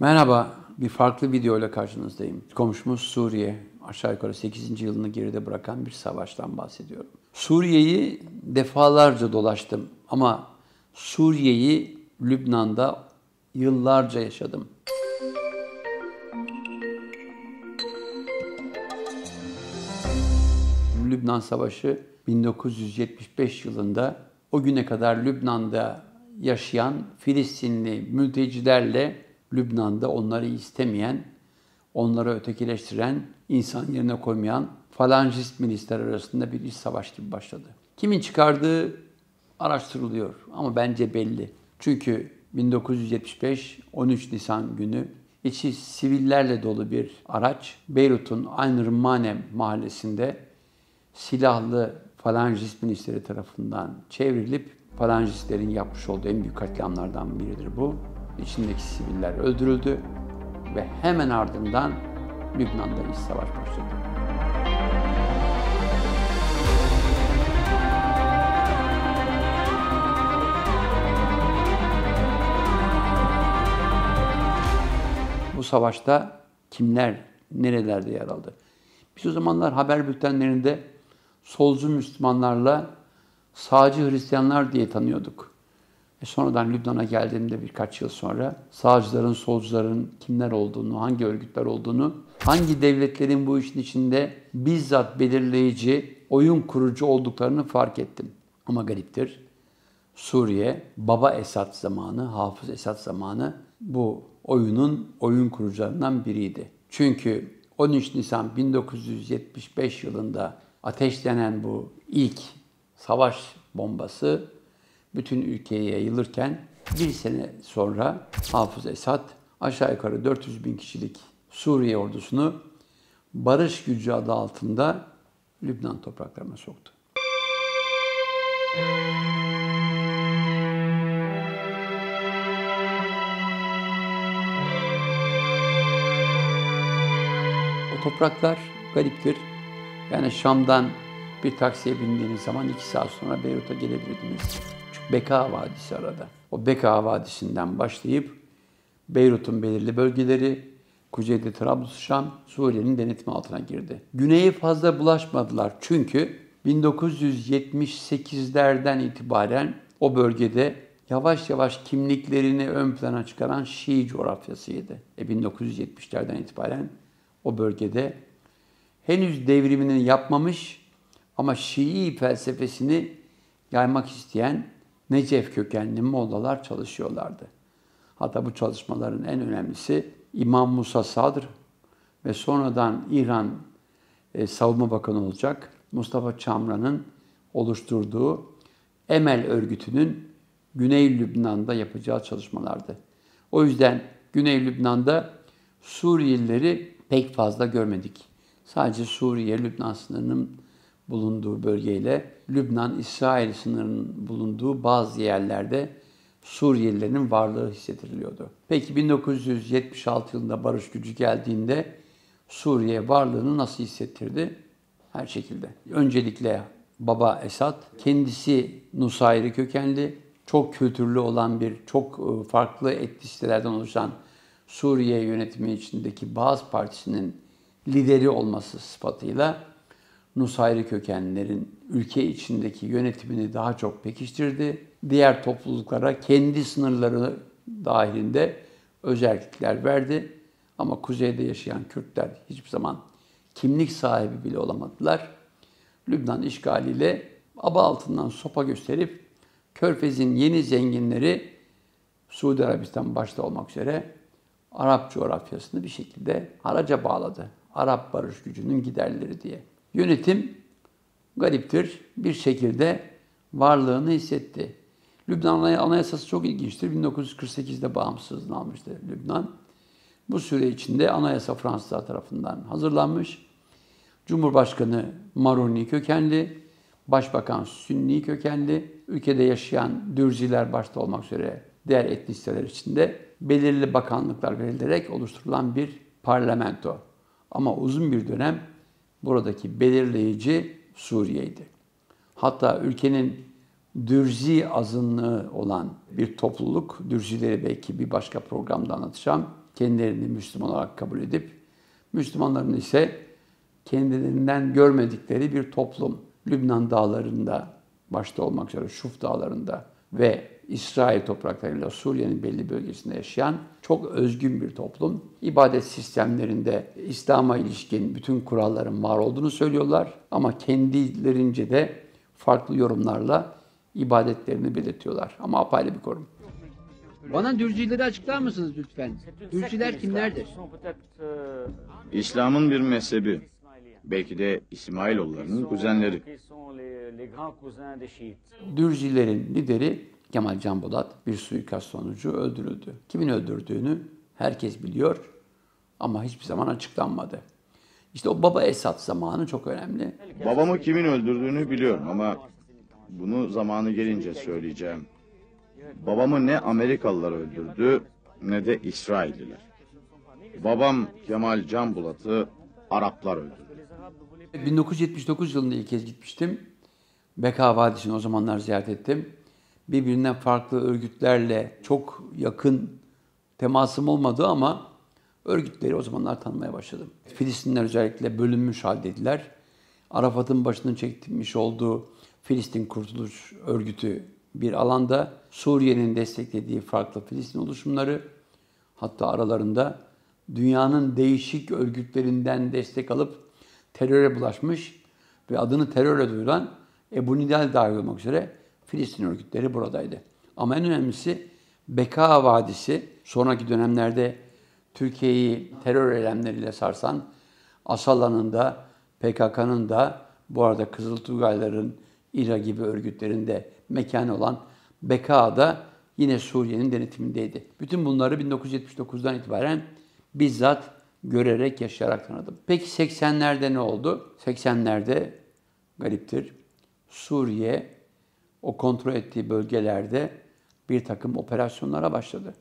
Merhaba, bir farklı video ile karşınızdayım. Komşumuz Suriye, aşağı yukarı 8. yılını geride bırakan bir savaştan bahsediyorum. Suriye'yi defalarca dolaştım ama Suriye'yi Lübnan'da yıllarca yaşadım. Lübnan Savaşı 1975 yılında o güne kadar Lübnan'da yaşayan Filistinli mültecilerle Lübnan'da onları istemeyen, onları ötekileştiren, insan yerine koymayan falancist milisler arasında bir iç savaş gibi başladı. Kimin çıkardığı araştırılıyor ama bence belli. Çünkü 1975 13 Nisan günü içi sivillerle dolu bir araç Beyrut'un Ayn Rımmane mahallesinde silahlı falancist milisleri tarafından çevrilip falancistlerin yapmış olduğu en büyük katliamlardan biridir bu. İçindeki siviller öldürüldü ve hemen ardından Lübnan'da iç savaş başladı. Bu savaşta kimler, nerelerde yer aldı? Biz o zamanlar haber bültenlerinde solcu Müslümanlarla sağcı Hristiyanlar diye tanıyorduk. Sonradan Lübnan'a geldiğimde birkaç yıl sonra sağcıların, solcuların kimler olduğunu, hangi örgütler olduğunu, hangi devletlerin bu işin içinde bizzat belirleyici, oyun kurucu olduklarını fark ettim. Ama gariptir, Suriye, Baba Esad zamanı, Hafız Esad zamanı bu oyunun oyun kurucularından biriydi. Çünkü 13 Nisan 1975 yılında ateşlenen bu ilk savaş bombası bütün ülkeye yayılırken bir sene sonra Hafız Esad aşağı yukarı 400 bin kişilik Suriye ordusunu barış gücü adı altında Lübnan topraklarına soktu. O topraklar gariptir. Yani Şam'dan bir taksiye bindiğiniz zaman 2 saat sonra Beyrut'a gelebilirdiniz. Çünkü Beka Vadisi arada. O Beka Vadisi'nden başlayıp Beyrut'un belirli bölgeleri, kuzeyde Trablusşam, Suriye'nin denetimi altına girdi. Güney'e fazla bulaşmadılar çünkü 1978'lerden itibaren o bölgede yavaş yavaş kimliklerini ön plana çıkaran Şii coğrafyasıydı. 1970'lerden itibaren o bölgede henüz devrimini yapmamış ama Şii felsefesini yaymak isteyen Necef kökenli Mollalar çalışıyorlardı. Hatta bu çalışmaların en önemlisi İmam Musa Sadr ve sonradan İran Savunma Bakanı olacak Mustafa Çamra'nın oluşturduğu Emel örgütünün Güney Lübnan'da yapacağı çalışmalardı. O yüzden Güney Lübnan'da Suriyelileri pek fazla görmedik. Sadece Suriye-Lübnan sınırının bulunduğu bölgeyle Lübnan-İsrail sınırının bulunduğu bazı yerlerde Suriyelilerin varlığı hissediliyordu. Peki 1976 yılında barış gücü geldiğinde Suriye varlığını nasıl hissettirdi? Her şekilde. Öncelikle Baba Esad, kendisi Nusayri kökenli, çok kültürlü olan çok farklı etnisitelerden oluşan Suriye yönetimi içindeki Baas Partisi'nin lideri olması sıfatıyla Nusayri kökenlilerin ülke içindeki yönetimini daha çok pekiştirdi. Diğer topluluklara kendi sınırları dahilinde özellikler verdi. Ama kuzeyde yaşayan Kürtler hiçbir zaman kimlik sahibi bile olamadılar. Lübnan işgaliyle aba altından sopa gösterip Körfez'in yeni zenginleri Suudi Arabistan başta olmak üzere Arap coğrafyasını bir şekilde haraca bağladı. Arap barış gücünün giderleri diye. Yönetim gariptir, bir şekilde varlığını hissetti. Lübnan Anayasası çok ilginçtir. 1948'de bağımsızlığını almıştı Lübnan. Bu süre içinde anayasa Fransızlar tarafından hazırlanmış. Cumhurbaşkanı Maroni kökenli, Başbakan Sünni kökenli, ülkede yaşayan Dürziler başta olmak üzere diğer etnisiteler içinde belirli bakanlıklar verilerek oluşturulan bir parlamento. Ama uzun bir dönem buradaki belirleyici Suriye'ydi. Hatta ülkenin Dürzi azınlığı olan bir topluluk, Dürzileri belki bir başka programda anlatacağım, kendilerini Müslüman olarak kabul edip Müslümanların ise kendilerinden görmedikleri bir toplum. Lübnan dağlarında başta olmak üzere Şuf dağlarında ve İsrail topraklarıyla Suriye'nin belli bölgesinde yaşayan çok özgün bir toplum. İbadet sistemlerinde İslam'a ilişkin bütün kuralların var olduğunu söylüyorlar ama kendilerince de farklı yorumlarla ibadetlerini belirtiyorlar. Ama apayrı bir konu. Bana Dürzileri açıklar mısınız lütfen? Dürziler kimlerdir? İslam'ın bir mezhebi. Belki de İsmailoğullarının kuzenleri. Dürzilerin lideri Kemal Can Bolat bir suikast sonucu öldürüldü. Kimin öldürdüğünü herkes biliyor ama hiçbir zaman açıklanmadı. İşte o Baba Esad zamanı çok önemli. Babamı kimin öldürdüğünü biliyorum ama bunu zamanı gelince söyleyeceğim. Babamı ne Amerikalılar öldürdü ne de İsrailliler. Babam Kemal Can Bolat'ı Araplar öldürdü. 1979 yılında ilk kez gitmiştim. Beka Vadisi'ni o zamanlar ziyaret ettim. Birbirinden farklı örgütlerle çok yakın temasım olmadı ama örgütleri o zamanlar tanımaya başladım. Filistinler özellikle bölünmüş haldeydiler. Arafat'ın başını çekmiş olduğu Filistin Kurtuluş Örgütü bir alanda, Suriye'nin desteklediği farklı Filistin oluşumları, hatta aralarında dünyanın değişik örgütlerinden destek alıp teröre bulaşmış ve adını terörle duyuran Ebu Nidal dahil olmak üzere Filistin örgütleri buradaydı. Ama en önemlisi Beka Vadisi, sonraki dönemlerde Türkiye'yi terör eylemleriyle sarsan Asala'nın da PKK'nın da bu arada Kızıltugayların, İRA gibi örgütlerin de mekanı olan Beka'da yine Suriye'nin denetimindeydi. Bütün bunları 1979'dan itibaren bizzat görerek, yaşayarak tanıdım. Peki 80'lerde ne oldu? 80'lerde gariptir. Suriye o kontrol ettiği bölgelerde bir takım operasyonlara başladı.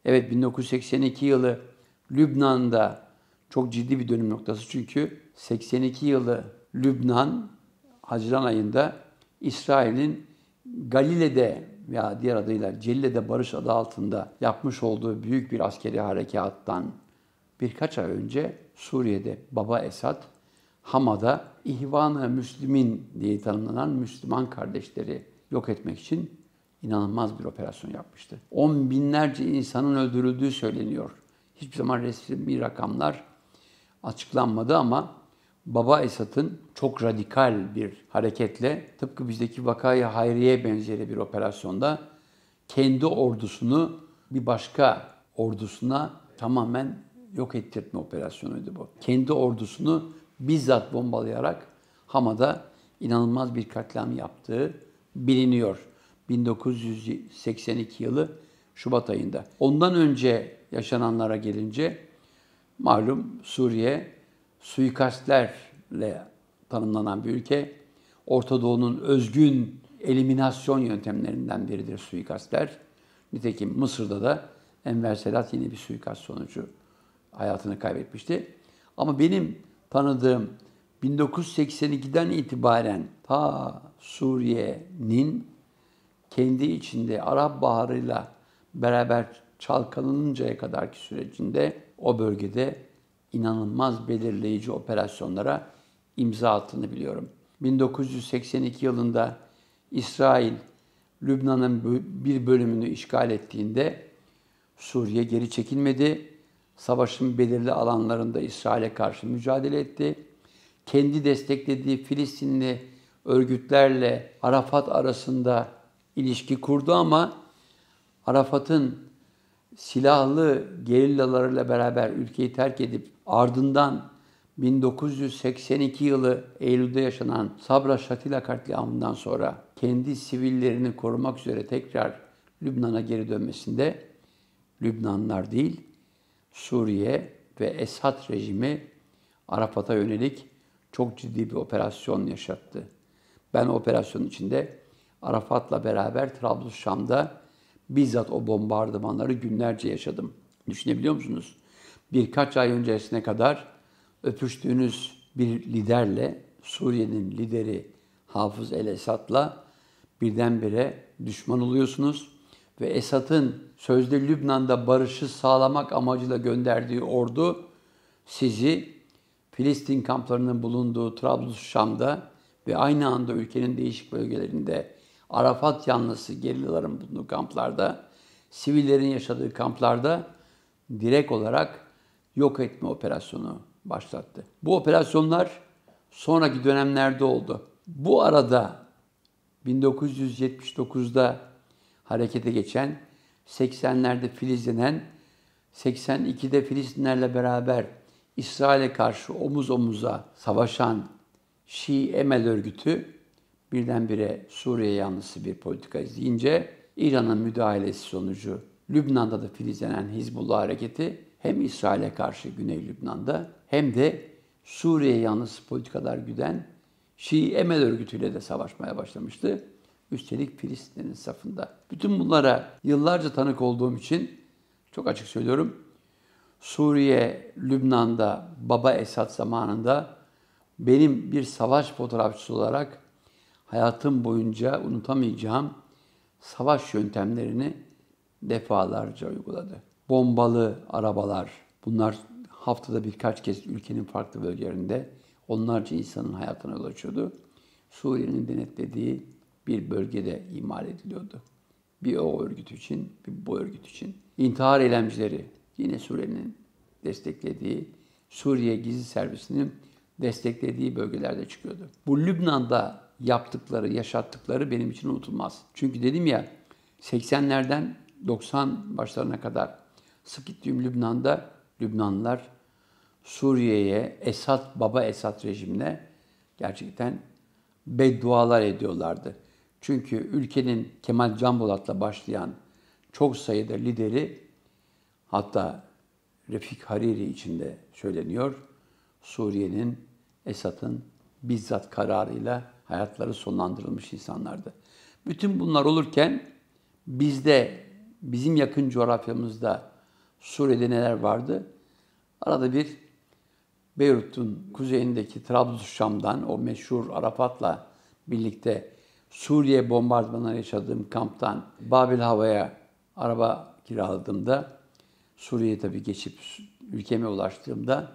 Evet, 1982 yılı Lübnan'da çok ciddi bir dönüm noktası çünkü 82 yılı Lübnan Haziran ayında İsrail'in Galile'de veya diğer adıyla Celle'de barış adı altında yapmış olduğu büyük bir askeri harekattan birkaç ay önce Suriye'de Baba Esad, Hama'da İhvan-ı Müslümin diye tanımlanan Müslüman kardeşleri yok etmek için inanılmaz bir operasyon yapmıştı. 10 binlerce insanın öldürüldüğü söyleniyor. Hiçbir zaman resmi rakamlar açıklanmadı ama Baba Esad'ın çok radikal bir hareketle tıpkı bizdeki Vakayı Hayriye benzeri bir operasyonda kendi ordusunu bir başka ordusuna tamamen yok ettirme operasyonuydu bu. Kendi ordusunu bizzat bombalayarak Hama'da inanılmaz bir katliam yaptığı biliniyor. 1982 yılı Şubat ayında. Ondan önce yaşananlara gelince malum Suriye suikastlerle tanımlanan bir ülke. Orta Doğu'nun özgün eliminasyon yöntemlerinden biridir suikastler. Nitekim Mısır'da da Enver Selat yine bir suikast sonucu hayatını kaybetmişti. Ama benim tanıdığım 1982'den itibaren ta Suriye'nin kendi içinde Arap Baharı'yla beraber çalkalanıncaya kadarki sürecinde o bölgede inanılmaz belirleyici operasyonlara imza attığını biliyorum. 1982 yılında İsrail, Lübnan'ın bir bölümünü işgal ettiğinde Suriye geri çekilmedi. Savaşın belirli alanlarında İsrail'e karşı mücadele etti. Kendi desteklediği Filistinli örgütlerle Arafat arasında ilişki kurdu ama Arafat'ın silahlı gerillalarıyla beraber ülkeyi terk edip ardından 1982 yılı Eylül'de yaşanan Sabra Shatila katliamından sonra kendi sivillerini korumak üzere tekrar Lübnan'a geri dönmesinde Lübnanlılar değil, Suriye ve Esad rejimi Arafat'a yönelik çok ciddi bir operasyon yaşattı. Ben operasyonun içinde Arafat'la beraber Trablusşam'da bizzat o bombardımanları günlerce yaşadım. Düşünebiliyor musunuz? Birkaç ay öncesine kadar öpüştüğünüz bir liderle, Suriye'nin lideri Hafız el-Esad'la birdenbire düşman oluyorsunuz ve Esad'ın sözde Lübnan'da barışı sağlamak amacıyla gönderdiği ordu sizi Filistin kamplarının bulunduğu Trablus Şam'da ve aynı anda ülkenin değişik bölgelerinde Arafat yanlısı gerillaların bulunduğu kamplarda, sivillerin yaşadığı kamplarda direkt olarak yok etme operasyonu başlattı. Bu operasyonlar sonraki dönemlerde oldu. Bu arada 1979'da harekete geçen, 80'lerde filizlenen, 82'de Filistinlerle beraber İsrail'e karşı omuz omuza savaşan Şii Emel örgütü birdenbire Suriye yanlısı bir politika izleyince İran'ın müdahalesi sonucu Lübnan'da da filizlenen Hizbullah hareketi hem İsrail'e karşı Güney Lübnan'da hem de Suriye yanlısı politikalar güden Şii Emel örgütüyle de savaşmaya başlamıştı. Üstelik Filistinlerin safında. Bütün bunlara yıllarca tanık olduğum için çok açık söylüyorum. Suriye, Lübnan'da Baba Esad zamanında benim bir savaş fotoğrafçısı olarak hayatım boyunca unutamayacağım savaş yöntemlerini defalarca uyguladı. Bombalı arabalar, bunlar haftada birkaç kez ülkenin farklı bölgelerinde onlarca insanın hayatına yol açıyordu. Suriye'nin denetlediği bir bölgede imal ediliyordu. Bir o örgüt için, bir bu örgüt için. İntihar eylemcileri yine Suriye'nin desteklediği, Suriye Gizli Servisi'nin desteklediği bölgelerde çıkıyordu. Bu Lübnan'da yaptıkları, yaşattıkları benim için unutulmaz. Çünkü dedim ya 80'lerden 90 başlarına kadar sık gittiğim Lübnan'da Lübnanlılar Suriye'ye, Baba Esad rejimine gerçekten beddualar ediyorlardı. Çünkü ülkenin Kemal Can Polat'la başlayan çok sayıda lideri, hatta Refik Hariri için de söyleniyor, Suriye'nin, Esad'ın bizzat kararıyla hayatları sonlandırılmış insanlardı. Bütün bunlar olurken bizim yakın coğrafyamızda Suriye'de neler vardı? Arada bir Beyrut'un kuzeyindeki Trablusşam'dan o meşhur Arafat'la birlikte Suriye bombardımanları yaşadığım kamptan Babil Hava'ya araba kiraladığımda Suriye'ye tabii geçip ülkeme ulaştığımda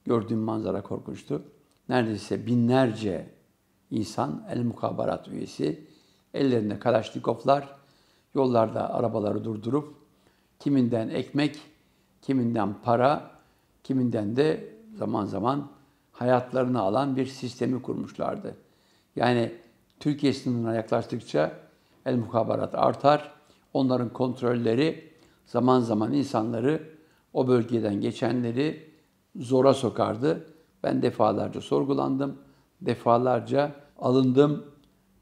gördüğüm manzara korkunçtu. Neredeyse binlerce insan, El Mukabarat üyesi, ellerinde Kalaşnikovlar, yollarda arabaları durdurup kiminden ekmek, kiminden para, kiminden de zaman zaman hayatlarını alan bir sistemi kurmuşlardı. Yani Türkiye sınırına yaklaştıkça El Mukabarat artar, onların kontrolleri zaman zaman insanları, o bölgeden geçenleri zora sokardı. Ben defalarca sorgulandım, defalarca alındım.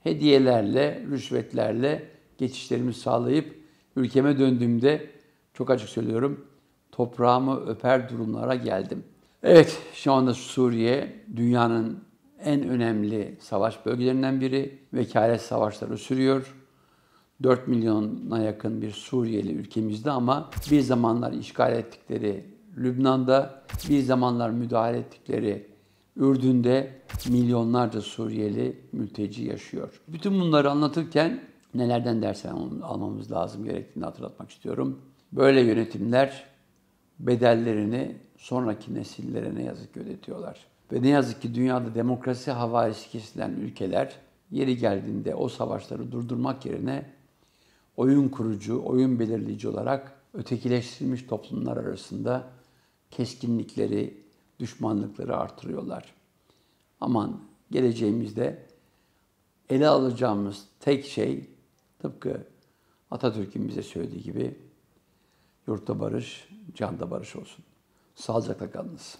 Hediyelerle, rüşvetlerle geçişlerimi sağlayıp ülkeme döndüğümde çok açık söylüyorum, toprağımı öper durumlara geldim. Evet, şu anda Suriye dünyanın en önemli savaş bölgelerinden biri. Vekalet savaşları sürüyor. 4 milyona yakın bir Suriyeli ülkemizde ama bir zamanlar işgal ettikleri Lübnan'da, bir zamanlar müdahale ettikleri Ürdün'de milyonlarca Suriyeli mülteci yaşıyor. Bütün bunları anlatırken nelerden ders almamız lazım gerektiğini hatırlatmak istiyorum. Böyle yönetimler bedellerini sonraki nesillere ne yazık ki ödetiyorlar. Ve ne yazık ki dünyada demokrasi havarisi kesilen ülkeler yeri geldiğinde o savaşları durdurmak yerine oyun kurucu, oyun belirleyici olarak ötekileştirilmiş toplumlar arasında keskinlikleri, düşmanlıkları artırıyorlar. Aman geleceğimizde ele alacağımız tek şey tıpkı Atatürk'ün bize söylediği gibi yurtta barış, canda barış olsun. Sağlıcakla kalınız.